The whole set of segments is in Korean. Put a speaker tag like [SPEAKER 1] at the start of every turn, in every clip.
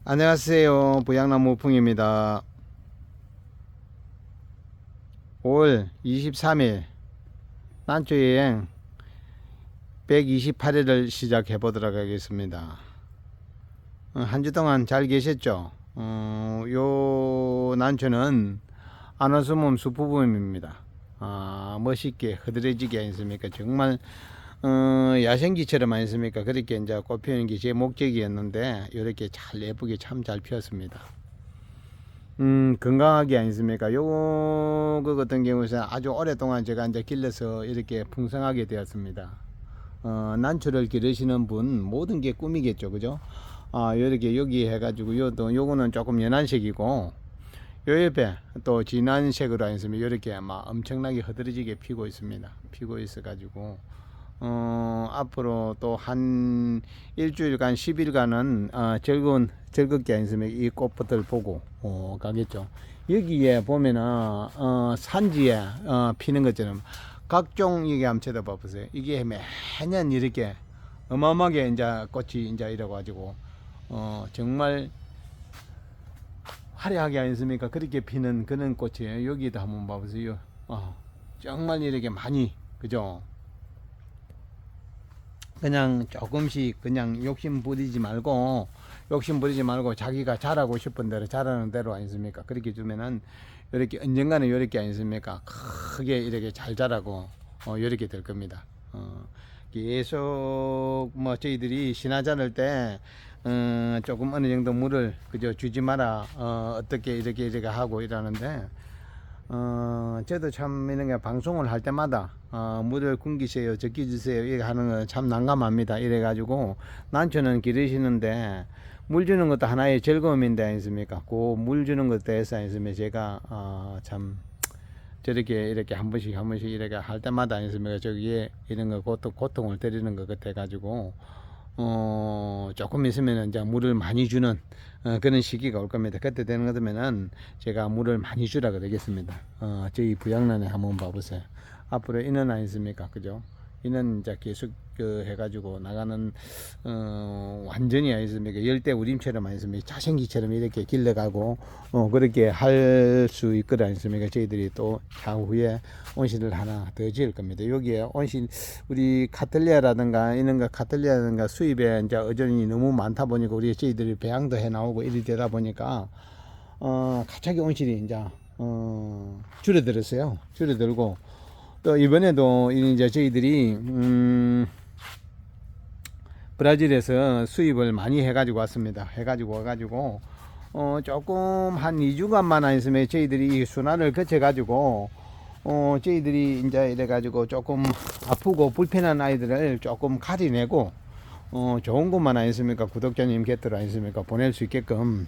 [SPEAKER 1] 안녕하세요. 부양나무풍입니다. 5월 23일 난초여행 128회를 시작해 보도록 하겠습니다. 한 주 동안 잘 계셨죠? 요 난초는 안호수몸 수부범입니다. 멋있게 흐드러지게 아니습니까? 정말 야생기처럼 아니습니까? 그렇게 이제 꽃 피우는 게 제 목적이었는데 이렇게 잘 예쁘게 참 잘 피었습니다. 건강하게 아니습니까? 요거 같은 경우는 아주 오랫동안 제가 이제 길러서 이렇게 풍성하게 되었습니다. 난초를 기르시는 분 모든 게 꿈이겠죠, 그죠? 이렇게 여기 해가지고 요거는 조금 연한색이고 요 옆에 또 진한 색으로 아니습니까? 이렇게 막 엄청나게 흐드러지게 피고 있습니다. 피고 있어가지고 앞으로 또 한 일주일간 10일간은 즐겁게 아니습니까? 이 꽃밭을 보고 가겠죠. 여기에 보면은 산지에 피는 것처럼 각종 이게 한번 쳐다봐 보세요. 이게 매년 이렇게 어마어마하게 이제 꽃이 이제 이래 가지고 정말 화려하게 아니습니까? 그렇게 피는 그런 꽃이에요. 여기도 한번 봐보세요. 정말 이렇게 많이, 그죠? 그냥 조금씩 그냥 욕심 부리지 말고 자기가 잘하고 싶은 대로 잘하는 대로 아니습니까? 그렇게 주면은 이렇게 언젠가는 이렇게 아니습니까? 크게 이렇게 잘 자라고 이렇게 될 겁니다. 계속 뭐 저희들이 신화자를 때 조금 어느 정도 물을 그저 주지 마라 어떻게 이렇게 하고 이러는데 저도 참 이런 게 방송을 할 때마다 물을 굶기세요, 적게 주세요, 이렇게 하는 거 참 난감합니다. 이래가지고 난초는 기르시는데 물 주는 것도 하나의 즐거움인데 아니습니까? 그 물 주는 것에 대해서 아니습니까? 제가 참 저렇게 이렇게 한 번씩 이렇게 할 때마다 아니습니까? 저기에 이런 거 고통을 드리는 것 같아가지고 조금 있으면 이제 물을 많이 주는 그런 시기가 올 겁니다. 그때 되는 것 같으면은 제가 물을 많이 주라고 되겠습니다. 저희 부양란에 한번 봐보세요. 앞으로 인원 아니습니까? 그죠? 인원 이제 계속 해가지고 나가는 완전히 아니습니까? 열대 우림처럼 아니습니까? 자생기처럼 이렇게 길러가고 그렇게 할 수 있거든 아니습니까? 저희들이 또 향후에 온실을 하나 더 지을 겁니다. 여기에 온실 우리 카틀리아라든가 이런 거 카틀리아라든가 수입에 이제 의존이 너무 많다 보니까 우리 저희들이 배양도 해 나오고 이리 되다 보니까 갑자기 온실이 이제 줄어들었어요. 줄어들고 또 이번에도 이제 저희들이 브라질에서 수입을 많이 해가지고 왔습니다. 해가지고 와가지고 조금 한 2주간만 안 있으면 저희들이 순환을 거쳐가지고 저희들이 이제 이래가지고 조금 아프고 불편한 아이들을 조금 가려내고 좋은 것만 아니습니까? 구독자님 곁으로 아니습니까? 보낼 수 있게끔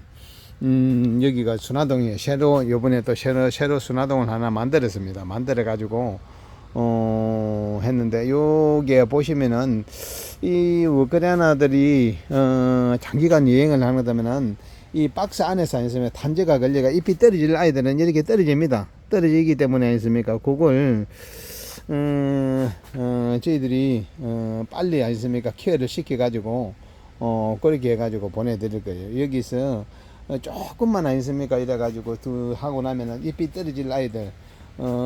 [SPEAKER 1] 여기가 순화동에 새로 요번에 또 새로 순화동을 하나 만들었습니다. 만들어 가지고 했는데 요게 보시면은 이 우크라이나들이 장기간 여행을 하면은 이 박스 안에서 아니으면 탄저가 걸려가 잎이 떨어질 아이들은 이렇게 떨어집니다. 떨어지기 때문에 아니습니까? 그걸 저희들이 빨리 아니습니까? 케어를 시켜 가지고 그렇게 해 가지고 보내드릴 거예요. 여기서 조금만 아니습니까? 이래 가지고 하고 나면은 잎이 떨어질 아이들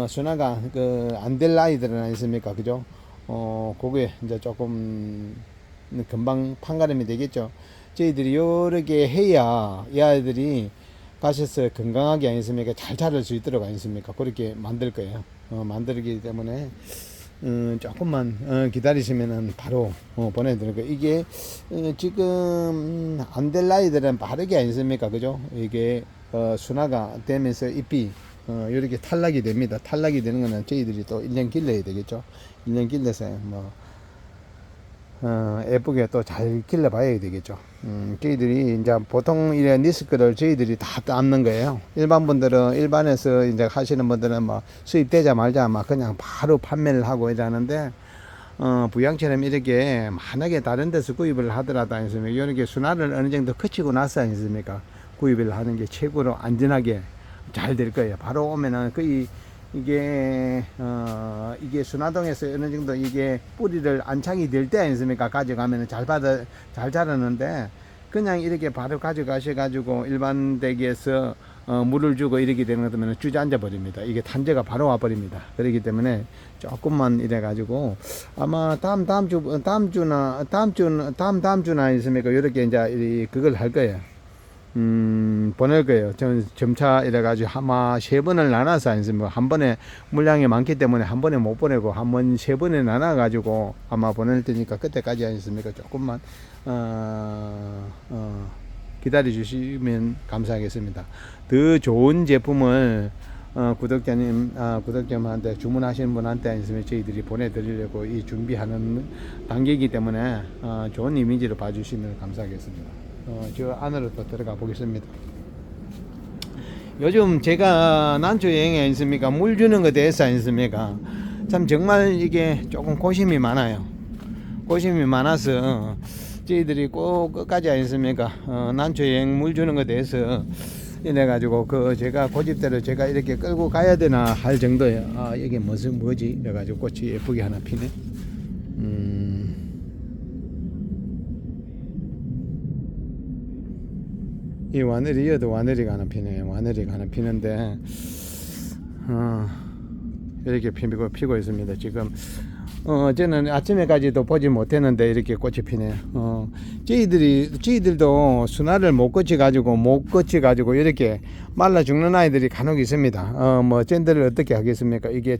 [SPEAKER 1] 순화가 안 될 아이들은 아니습니까? 그죠? 그게 이제 조금 금방 판가름이 되겠죠. 저희들이 요렇게 해야 이 아이들이 가셔서 건강하게 아니습니까? 잘 자랄 수 있도록 아니습니까? 그렇게 만들 거예요. 만들기 때문에 조금만 기다리시면은 바로 보내드릴 거예요. 이게 지금 안 될 아이들은 빠르게 아니습니까? 그죠? 이게 순화가 되면서 잎이 이렇게 탈락이 됩니다. 탈락이 되는 거는 저희들이 또 1년 길러야 되겠죠. 1년 길러서 뭐 예쁘게 또 잘 길러 봐야 되겠죠. 저희들이 이제 보통 이런 리스크를 저희들이 다 안는 거예요. 일반 분들은 일반에서 이제 하시는 분들은 뭐 수입되자 말자 막 그냥 바로 판매를 하고 이러는데 부양처럼 이렇게 만약에 다른 데서 구입을 하더라도 아니습니까? 이렇게 순환을 어느 정도 거치고 나서 아니습니까? 구입을 하는 게 최고로 안전하게 잘 될 거예요. 바로 오면은 거의 이게 순화동에서 어느 정도 이게 뿌리를 안창이 될 때 아니습니까? 가져가면은 잘 자라는데 그냥 이렇게 바로 가져가셔 가지고 일반 대기에서 물을 주고 이렇게 되는 것 같으면 주저앉아 버립니다. 이게 탄저가 바로 와 버립니다. 그렇기 때문에 조금만 이래 가지고 아마 다음 주나 있으니까 이렇게 이제 그걸 할 거예요. 보낼 거예요. 저는 점차 이래가지고 아마 3번을 나눠서 아니면 한 번에 물량이 많기 때문에 한 번에 못 보내고 한 번 3번에 나눠가지고 아마 보낼 테니까 그때까지 아니습니까? 조금만 기다려 주시면 감사하겠습니다. 더 좋은 제품을 구독자님한테 주문하시는 분한테 아니면 저희들이 보내드리려고 이 준비하는 단계이기 때문에 좋은 이미지로 봐주시면 감사하겠습니다. 저 안으로 또 들어가 보겠습니다. 요즘 제가 난초 여행에 있습니까? 물 주는 것에 대해서 아니습니까? 참 정말 이게 조금 고심이 많아요. 고심이 많아서 저희들이 꼭 끝까지 아니습니까? 난초 여행 물 주는 것에 대해서 이래가지고 제가 고집대로 제가 이렇게 끌고 가야 되나 할 정도예요. 아 이게 뭐지? 이래가지고 꽃이 예쁘게 하나 피네. 이 와늘이여도 와늘이가 하나 피네. 와늘이가 하나 피는데 이렇게 피고 있습니다. 지금 저는 아침에까지도 보지 못했는데 이렇게 꽃이 피네요. 저희들도 순화를 못 거치 가지고 이렇게 말라 죽는 아이들이 간혹 있습니다. 뭐 젠더를 어떻게 하겠습니까? 이게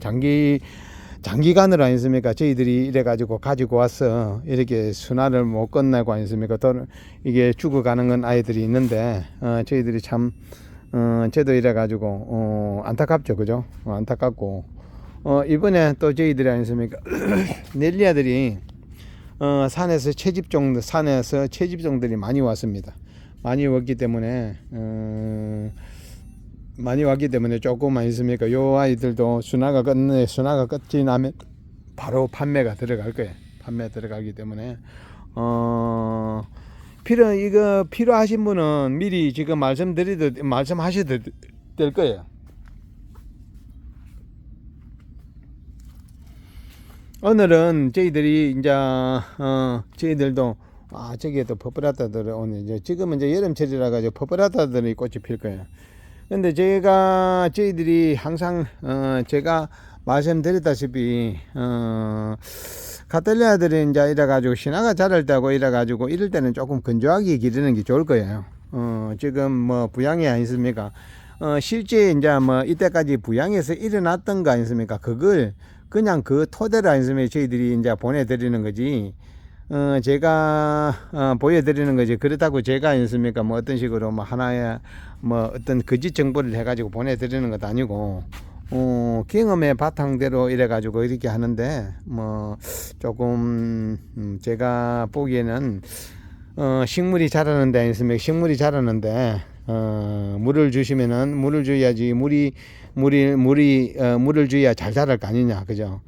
[SPEAKER 1] 장기간으로 아니습니까? 저희들이 이래가지고 가지고 와서 이렇게 순화를 못 끝내고 아니습니까? 또 이게 죽어가는 건 아이들이 있는데, 저희들이 참, 저도 이래가지고, 안타깝죠. 그죠? 안타깝고, 이번에 또 저희들이 아니습니까? 넬리아들이, 산에서 채집종들이 많이 왔습니다. 많이 왔기 때문에, 조금만 있습니까? 요 아이들도 순화가 끝이 나면 바로 판매가 들어갈 거예요. 판매 들어가기 때문에 필요하신 분은 미리 지금 말씀하셔도 될 거예요. 오늘은 저희들이 이제 저희들도 저기에 또 퍼플라타들 오늘 이제 지금은 이제 여름철이라 가지고 퍼플라타들이 꽃이 필 거예요. 근데 저희들이 항상 제가 말씀드렸다시피 카텔리아들이 이제 이래가지고 신화가 자랄 때하고 이래가지고 이럴 때는 조금 건조하게 기르는 게 좋을 거예요. 지금 뭐 부양이 아니습니까? 실제 이제 뭐 이때까지 부양에서 일어났던 거 아니습니까? 그걸 그냥 그 토대로 아니습니까? 저희들이 이제 보내드리는 거지. 제가 보여드리는 거지. 그렇다고 제가 아니습니까? 뭐 어떤 식으로 뭐 하나의 뭐 어떤 거짓 정보를 해가지고 보내드리는 것도 아니고 경험의 바탕대로 이래가지고 이렇게 하는데 뭐 조금 제가 보기에는 식물이 자라는데 아니습니까? 식물이 자라는데 물을 주시면은 물을 줘야지 물을 줘야 잘 자랄 거 아니냐, 그죠?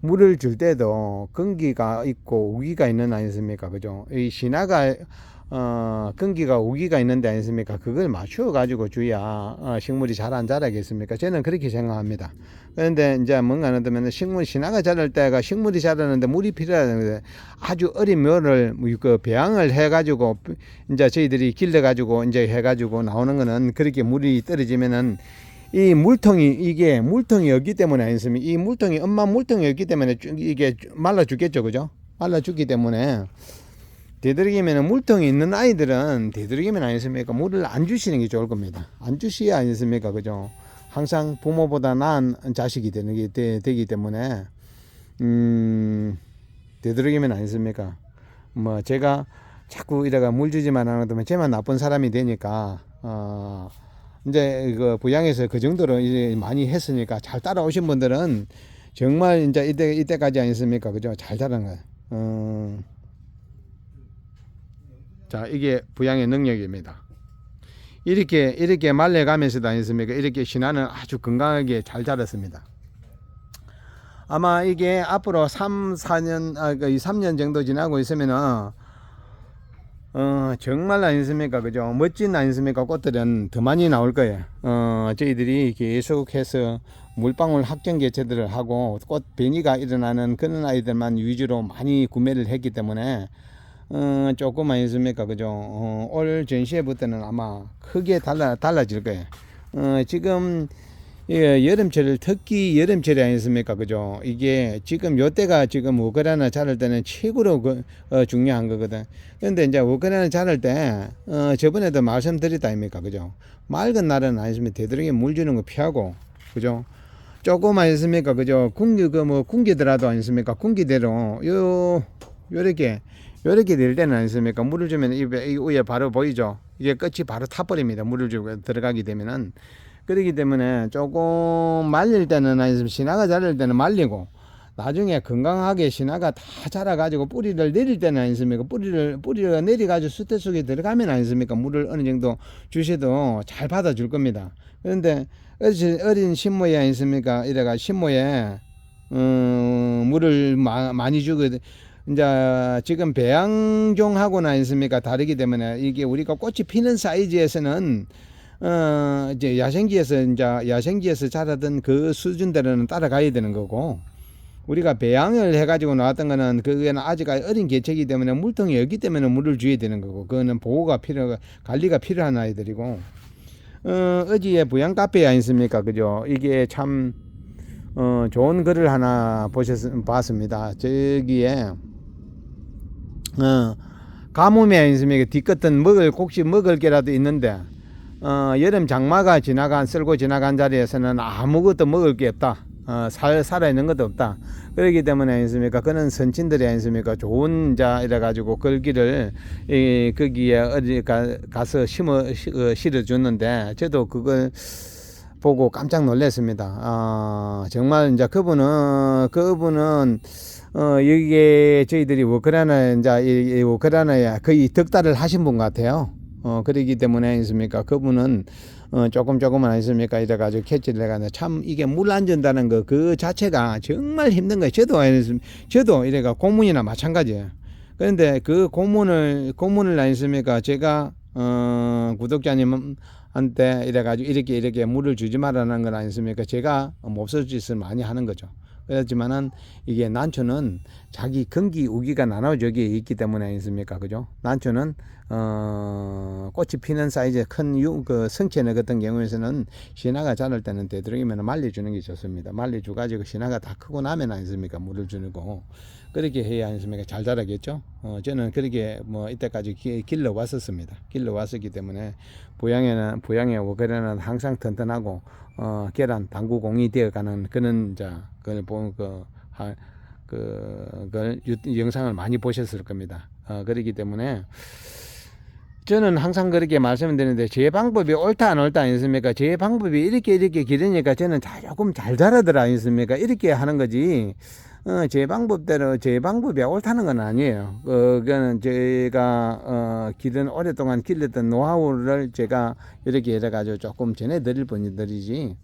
[SPEAKER 1] 물을 줄 때도 건기가 있고 우기가 있는 아니습니까? 그죠? 이 신화가 건기가 우기가 있는데 아니습니까? 그걸 맞추어 가지고 줘야 식물이 잘 안 자라겠습니까? 저는 그렇게 생각합니다. 그런데 이제 뭔가 하면 신화가 자랄 때가 식물이 자라는데 물이 필요하는데 아주 어린 묘를 배양을 해 가지고 이제 저희들이 길러 가지고 이제 해 가지고 나오는 거는 그렇게 물이 떨어지면은 이 이게 물통이 없기 때문에 아니습니까? 이 물통이 엄마 물통이 없기 때문에 이게 말라 죽겠죠, 그죠? 말라 죽기 때문에 되도록이면 물통이 있는 아이들은 되도록이면 아니습니까? 물을 안 주시는 게 좋을 겁니다. 안 주셔야 아니습니까, 그죠? 항상 부모보다 나은 자식이 되기 때문에 되도록이면 아니습니까? 뭐 제가 자꾸 이래가 물 주지만 않으면 쟤만 나쁜 사람이 되니까 이제 부양에서 그 정도로 이제 많이 했으니까 잘 따라오신 분들은 정말 이제 이때까지 아니습니까? 그죠? 잘 자란 거예요. 자, 이게 부양의 능력입니다. 이렇게 말려가면서도 아니습니까? 이렇게 신화는 아주 건강하게 잘 자랐습니다. 아마 이게 앞으로 3년 정도 지나고 있으면은 정말 아니습니까? 그죠? 멋진 아니습니까? 꽃들은 더 많이 나올 거예요. 저희들이 계속해서 물방울 확정 개체들을 하고 꽃 변이가 일어나는 그런 아이들만 위주로 많이 구매를 했기 때문에 조금 아니습니까 그죠. 올 전시회부터는 아마 크게 달라질 거예요. 지금 여름철 특히 여름철이 아니습니까 그죠. 이게 지금 요때가 지금 우크라이나 자랄 때는 최고로 중요한 거거든. 근데 이제 우크라이나 자랄 때 저번에도 말씀드렸다 아닙니까 그죠. 맑은 날은 아니으면 되도록이면 물 주는 거 피하고 그죠. 조금 아니습니까 그죠. 군기더라도 아니습니까 군기대로 요렇게 될 때는 아니습니까 물을 주면 이 위에 바로 보이죠. 이게 끝이 바로 타버립니다. 물을 주고 들어가게 되면은. 그렇기 때문에 조금 말릴 때는 아니면 신화가 자랄 때는 말리고 나중에 건강하게 신화가 다 자라가지고 뿌리를 내릴 때는 아니습니까 뿌리가 내려가지고 수태 속에 들어가면 아니습니까 물을 어느 정도 주셔도 잘 받아줄 겁니다. 그런데 어린 신모에 아니습니까 이래가 신모에 물을 많이 주고 이제 지금 배양종하고는 아니습니까 다르기 때문에 이게 우리가 꽃이 피는 사이즈에서는 이제 야생지에서 자라던 그 수준대로는 따라가야 되는 거고 우리가 배양을 해가지고 나왔던 거는 그게는 아직 어린 개체이기 때문에 물통이 없기 때문에 물을 줘야 되는 거고 그거는 관리가 필요한 아이들이고 어지에 부양 카페 아니습니까 그죠. 이게 참 좋은 글을 하나 봤습니다. 저기에 가뭄이 아니습니까 뒤끝은 혹시 먹을 게라도 있는데 여름 장마가 쓸고 지나간 자리에서는 아무것도 먹을 게 없다. 살아있는 것도 없다. 그렇기 때문에 아니습니까 그는 선친들이 아니습니까 좋은 이래가지고 걸기를 거기에 어디 가서 실어줬는데 저도 그걸 보고 깜짝 놀랐습니다. 정말 이제 그분은 여기에 저희들이 우크라이나에 거의 덕달을 하신 분 같아요. 그러기 때문에 아니습니까 그분은 조금은 아니습니까 이래가지고 캐치를 해가지고 참 이게 물 안 준다는 거 그 자체가 정말 힘든 거예요. 저도 이래가 고문이나 마찬가지예요. 그런데 그 고문을 아니습니까 제가 구독자님한테 이래가지고 이렇게 물을 주지 말라는 건 아니습니까 제가 몹쓸 짓을 많이 하는 거죠. 그렇지만은 이게 난초는 자기 건기 우기가 나눠져게 있기 때문에 아니습니까 그죠. 난초는 꽃이 피는 사이즈 큰 성체네 같은 경우에서는 신화가 자랄 때는 되도록이면 말려주는 게 좋습니다. 말려주 가지고 신화가 다 크고 나면 아니습니까 물을 주는 거 그렇게 해야 아니습니까 잘 자라겠죠. 저는 그렇게 이때까지 길러 왔었습니다. 길러 왔었기 때문에 부양의 우크라이나는 항상 튼튼하고 계란 당구공이 되어가는 그런 그걸 보면 그걸 영상을 많이 보셨을 겁니다. 그렇기 때문에 저는 항상 그렇게 말씀드리는데 제 방법이 옳다 안 옳다 아니습니까? 제 방법이 이렇게 기르니까 저는 조금 잘 자라더라 아니습니까? 이렇게 하는 거지. 제 방법대로 제 방법이 옳다는 건 아니에요. 그거는 제가 오랫동안 길렀던 노하우를 제가 이렇게 해가지고 조금 전해드릴 뿐이지.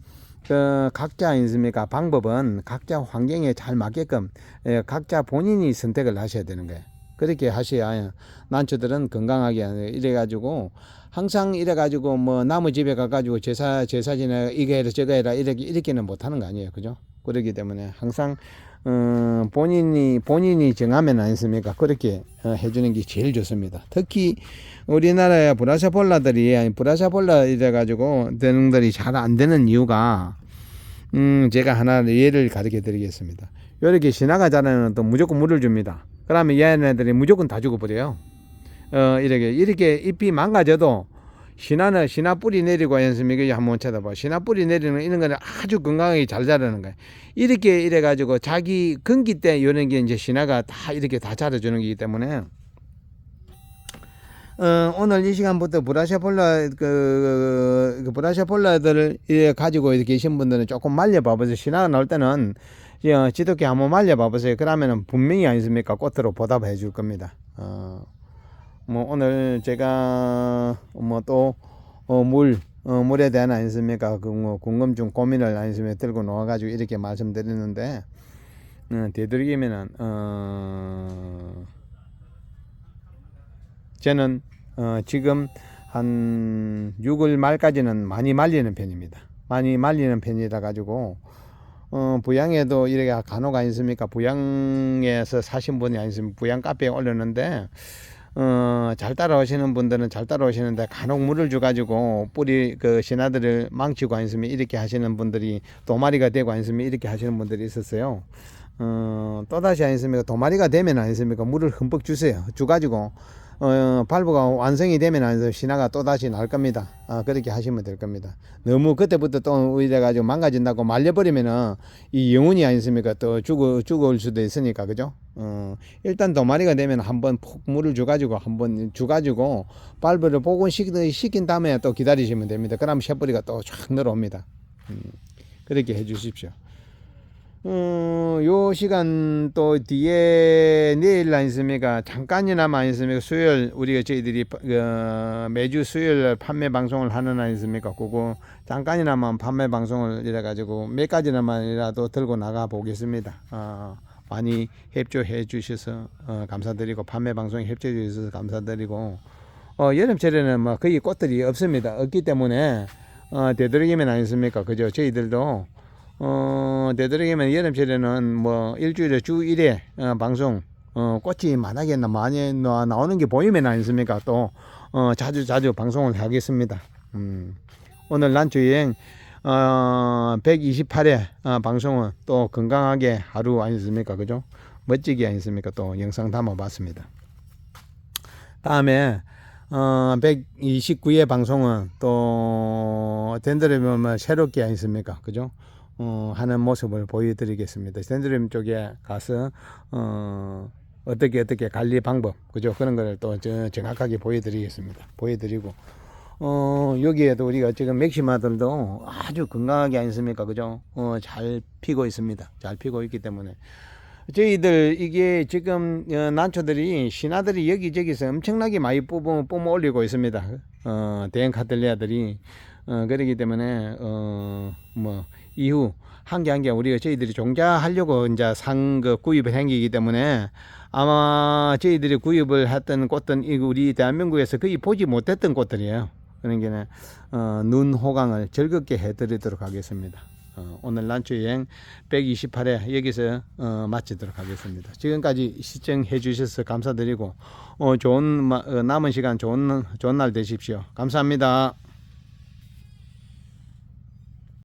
[SPEAKER 1] 각자 아니습니까? 방법은 각자 환경에 잘 맞게끔 각자 본인이 선택을 하셔야 되는 거예요. 그렇게 하셔야 난초들은 건강하게 이래가지고 항상 이래가지고 나무 집에 가가지고 제사 지내 이거 해라 저거 해라 이렇게는 못하는 거 아니에요. 그죠? 그렇기 때문에 항상 본인이 정하면 아니습니까? 그렇게 해주는 게 제일 좋습니다. 특히 우리나라의 브라샤폴라 이래가지고 대능들이 잘 안 되는 이유가 제가 하나 예를 가르쳐 드리겠습니다. 이렇게 신화가 자라면 또 무조건 물을 줍니다. 그러면 얘네들이 무조건 다 죽어버려요. 이렇게 잎이 망가져도 신화 뿌리 내리고 않습니까? 한번 쳐다봐. 신화 뿌리 내리는 이런 거는 아주 건강하게 잘 자라는 거예요. 이래가지고 자기 건기 때 이런 게 이제 신화가 다 이렇게 다 자라주는 거기 때문에 오늘 이 시간부터 브라샤폴라들을 가지고 이렇게 계신 분들은 조금 말려봐보세요. 신화가 나올 때는 지독히 한번 말려봐보세요. 그러면은 분명히 아니습니까? 꽃으로 보답해 줄 겁니다. 오늘 제가 물에 대한 아니습니까? 궁금증 고민을 아니습니까? 들고 나와가지고 이렇게 말씀드리는데, 되도록이면은, 저는, 지금 한 6월 말까지는 많이 말리는 편입니다. 많이 말리는 편이라 가지고, 부양에도 이렇게 간혹 아니습니까? 부양에서 사신 분이 아니습니까? 부양 카페에 올렸는데, 잘 따라오시는 분들은 잘 따라오시는데 간혹 물을 줘가지고 뿌리 그 신하들을 망치고 아니면 이렇게 하시는 분들이 도마리가 되고 아니면 이렇게 하시는 분들이 있었어요. 또다시 아니습니까? 도마리가 되면 아니습니까? 물을 흠뻑 주세요. 줘가지고 발부가 완성이 되면 아니서 신화가 또다시 날 겁니다. 그렇게 하시면 될 겁니다. 너무 그때부터 또 이래가지고 망가진다고 말려버리면은 이 영혼이 아니습니까? 또 죽을 수도 있으니까, 그죠? 일단 도마리가 되면 한번 폭 물을 줘가지고 한번 줘가지고 발부를 복원시킨 다음에 또 기다리시면 됩니다. 그럼 쇳뿌리가 또 쫙 늘어옵니다. 그렇게 해 주십시오. 요 시간 또 뒤에 내일 아니습니까? 잠깐이나마 아니습니까? 수요일 우리가 저희들이 매주 수요일 판매 방송을 하는 아니습니까? 그거 잠깐이나마 판매 방송을 이래 가지고 몇 가지나마라도 들고 나가 보겠습니다. 많이 협조해 주셔서 감사드리고 판매 방송에 협조해 주셔서 감사드리고 여름철에는 뭐 거의 꽃들이 없습니다. 없기 때문에 되도록이면 아니습니까? 그죠? 저희들도 되도록이면 여름철에는 뭐 일주일에 주 1회 방송 꽃이 만약에 많이 나오는 게 보이면 아니습니까? 또 자주 방송을 하겠습니다. 오늘 난초여행 128회 방송은 또 건강하게 하루 아니습니까? 그죠? 멋지게 아니습니까? 또 영상 담아봤습니다. 다음에 129회 방송은 또 덴드로비움 새롭게 아니습니까? 그죠? 하는 모습을 보여드리겠습니다. 덴드로비움 쪽에 가서 어떻게 관리 방법, 그죠? 그런 거를 또 정확하게 보여드리겠습니다. 보여드리고 여기에도 우리가 지금 맥시마들도 아주 건강하게 아니습니까? 그죠? 잘 피고 있습니다. 잘 피고 있기 때문에 저희들 이게 지금 난초들이 신화들이 여기저기서 엄청나게 많이 뽑아 올리고 있습니다. 대형 카텔리아들이 그렇기 때문에 뭐 이후 한 개 한 개 우리가 저희들이 종자하려고 이제 산 그 구입을 행기이기 때문에 아마 저희들이 구입을 했던 꽃은 우리 대한민국에서 거의 보지 못했던 꽃들이에요. 그러니까 눈 호강을 즐겁게 해드리도록 하겠습니다. 오늘 난초 여행 128회 여기서 마치도록 하겠습니다. 지금까지 시청해 주셔서 감사드리고 좋은 남은 시간 좋은 날 되십시오. 감사합니다.